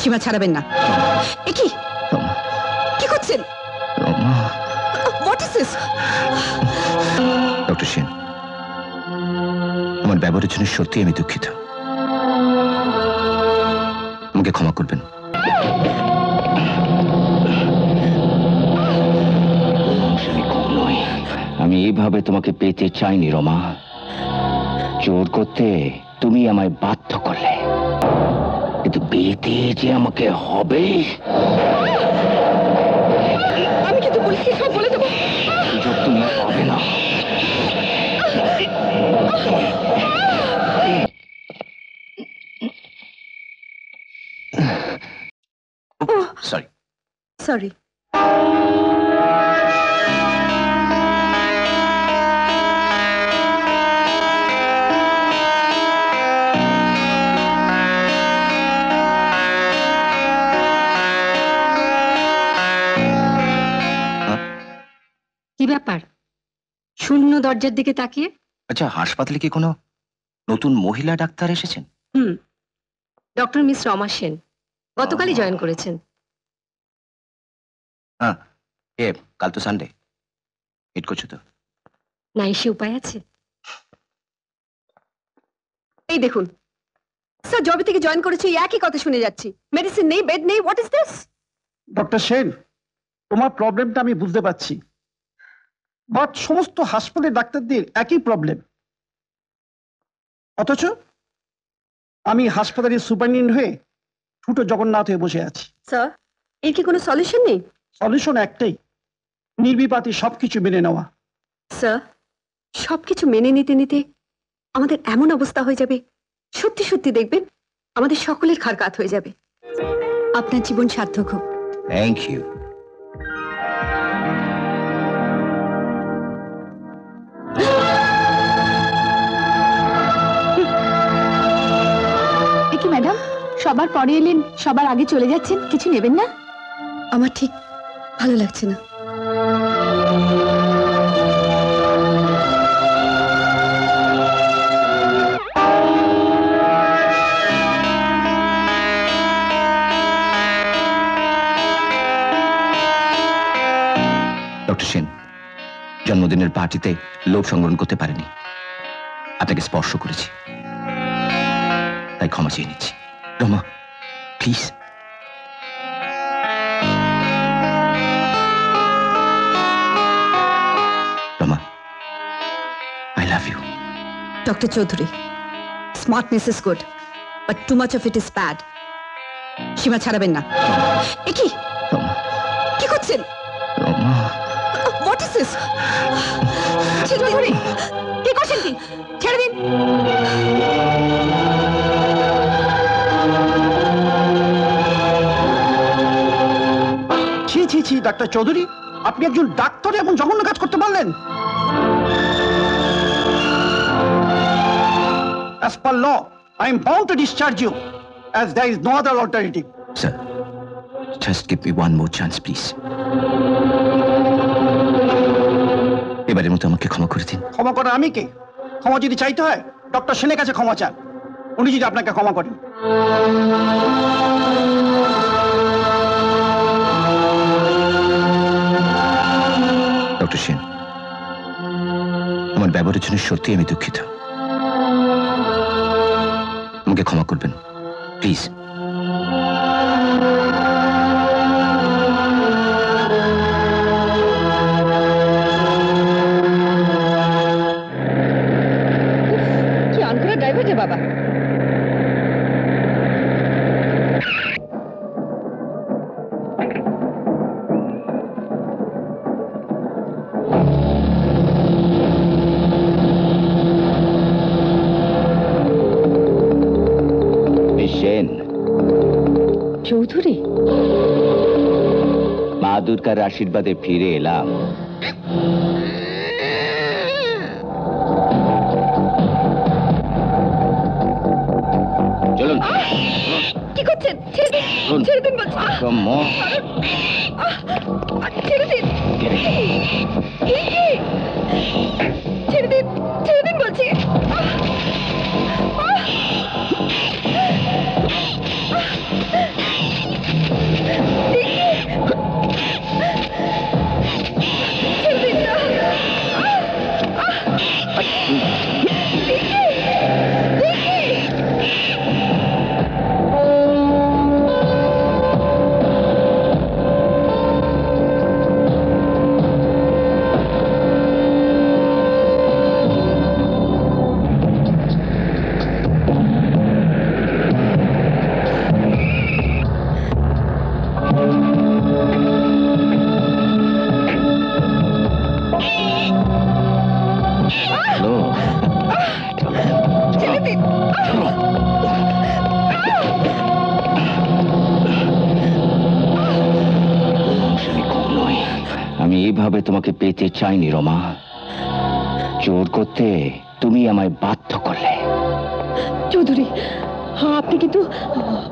সীমা ছাড়াবেন না। এ কি কি করছেন? What is this? Doctor Sen, আমার ব্যবহারের জন্য সত্যি আমি দুঃখিত। আমাকে ক্ষমা করবেন। আমি এইভাবে তোমাকে পেতে চাইনি রমা। জোর করতে তুমি আমায় বাধ্য করলে, কিন্তু পেতে যে আমাকে হবে। আমি কিন্তু পুলিশকে সব বলে দেবো। সুযোগ তুমি আর পাবে না। Sorry sorry. কি ব্যাপার? শূন্য দরজার দিকে তাকিয়ে। আচ্ছা, হাসপাতালে কি কোনো নতুন মহিলা ডাক্তার এসেছেন? ডক্টর মিস রমা সেন গতকালই জয়েন করেছেন। হ্যাঁ, কাল তো সানডে, মিট করছো তো? না এসে উপায় আছে? এই দেখুন স্যার, জবে থেকে জয়েন করেছি একই কথা শুনে যাচ্ছি। মেডিসিন নেই, বেড নেই। What is this? Doctor Sen, তোমার প্রবলেমটা আমি বুঝতে পারছি, বাট সমস্ত হাসপাতালের ডাক্তারদের একই প্রবলেম। অথচ আমি হাসপাতালের সুপারিনটেন্ডেন্ট হয়ে ছোট জগন্নাথ হয়ে বসে আছি। স্যার, এর কি কোনো সলিউশন নেই? সলিউশন একটাই, নির্বিবাদে সবকিছু মেনে নেওয়া। স্যার, সবকিছু মেনে নিতে নিতে আমাদের এমন অবস্থা হয়ে যাবে, সত্যি সত্যি দেখবেন আমাদের সকলের খারকাত হয়ে যাবে। আপনার জীবন সার্থক হোক। Thank you. কি ম্যাডাম, সবার পরে এলেন, সবার আগে চলে যাচ্ছেন, কিছু নেবেন না? আমার ঠিক ভালো লাগছে না। ডক্টর সেন, জন্মদিনের পার্টিতে লোভ সংগ্রহ করতে পারেনি, আপনাকে স্পর্শ করেছি, তাই ক্ষমা চেয়ে নিচ্ছি। Rama, please. Rama, I love you. Doctor Chowdhury, smartness is good, but too much of it is bad. সীমা ছাড়াবেন না। এ কি রমা, কি করছেন? Rama, what is this? Chowdhury, কি করছেন কি? ছেড়ে দিন। ছি ছি ছি, ডাক্তার চৌধুরী, আপনি একজন ডাক্তার এমন জঘন্য কাজ করতে পারলেন? As per law, I am bound to discharge you, as there is no other alternative. Sir, just give me one more chance, please. এবারের মতো আমাকে ক্ষমা করে দিন। ক্ষমা করা আমি কে? ক্ষমা যদি চাইতে হয় ডক্টর সেনের কাছে ক্ষমা চান, উনি যদি আপনাকে ক্ষমা করেন। ডক্টর সেন, আমার ব্যবহারের জন্য সত্যি আমি দুঃখিত। আমাকে ক্ষমা করবেন, প্লিজ। কি আনকরা ড্রাইভার রে বাবা। সেন চৌধুরী, মা দুর্গার আশীর্বাদে ফিরে এলাম। চলুন। কি করছেন? ছেড়ে দিন, ছেড়ে দিন বলছি। ছেড়ে দিন, ছেড়ে দিন, ছেড়ে দিন বলছি। এভাবে তোমাকে পেতে চাইনি রমা। জোর করতে তুমি আমায় বাধ্য করলে। চৌধুরী, আপনি কিন্তু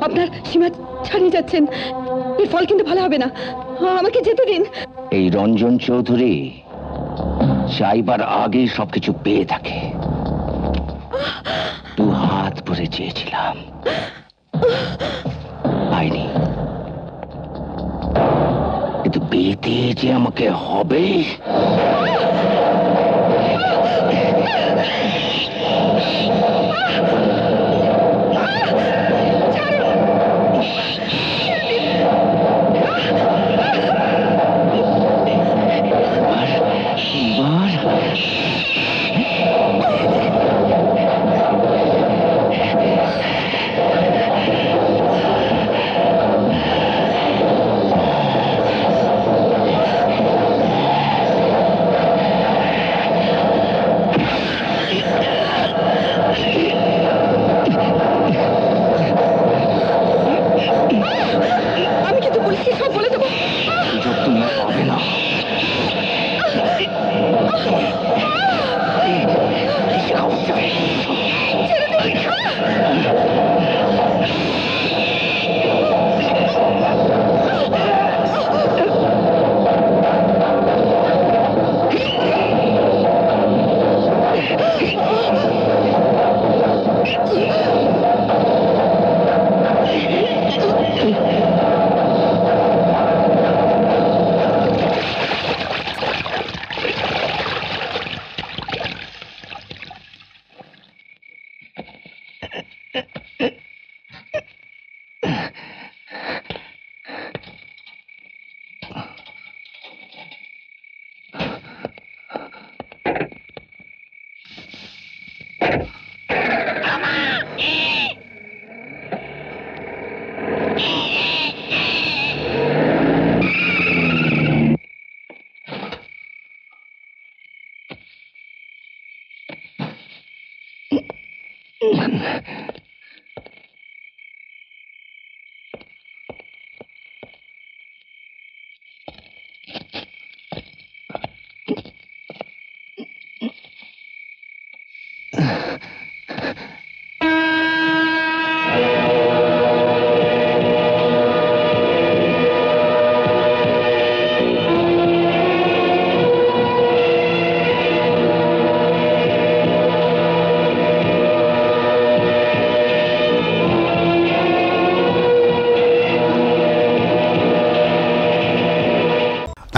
আপনার সীমা ছাড়িয়ে যাচ্ছেন। এর ফল কিন্তু ভালো হবে না। আমাকে যেতে দিন। এই রঞ্জন চৌধুরী চাইবার আগেই সবকিছু পেয়ে থাকে। দু হাত ভরে চেয়েছিলাম, পাইনি, কিন্তু পেতে যে আমাকে হবে। আমি কিন্তু পুলিশকে সব বলে দেবো। সুযোগ তুমি আর পাবে না।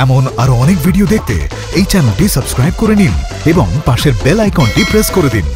এমন আরো অনেক ভিডিও দেখতে এই চ্যানেলটি সাবস্ক্রাইব করে নিন এবং পাশের বেল আইকনটি প্রেস করে দিন।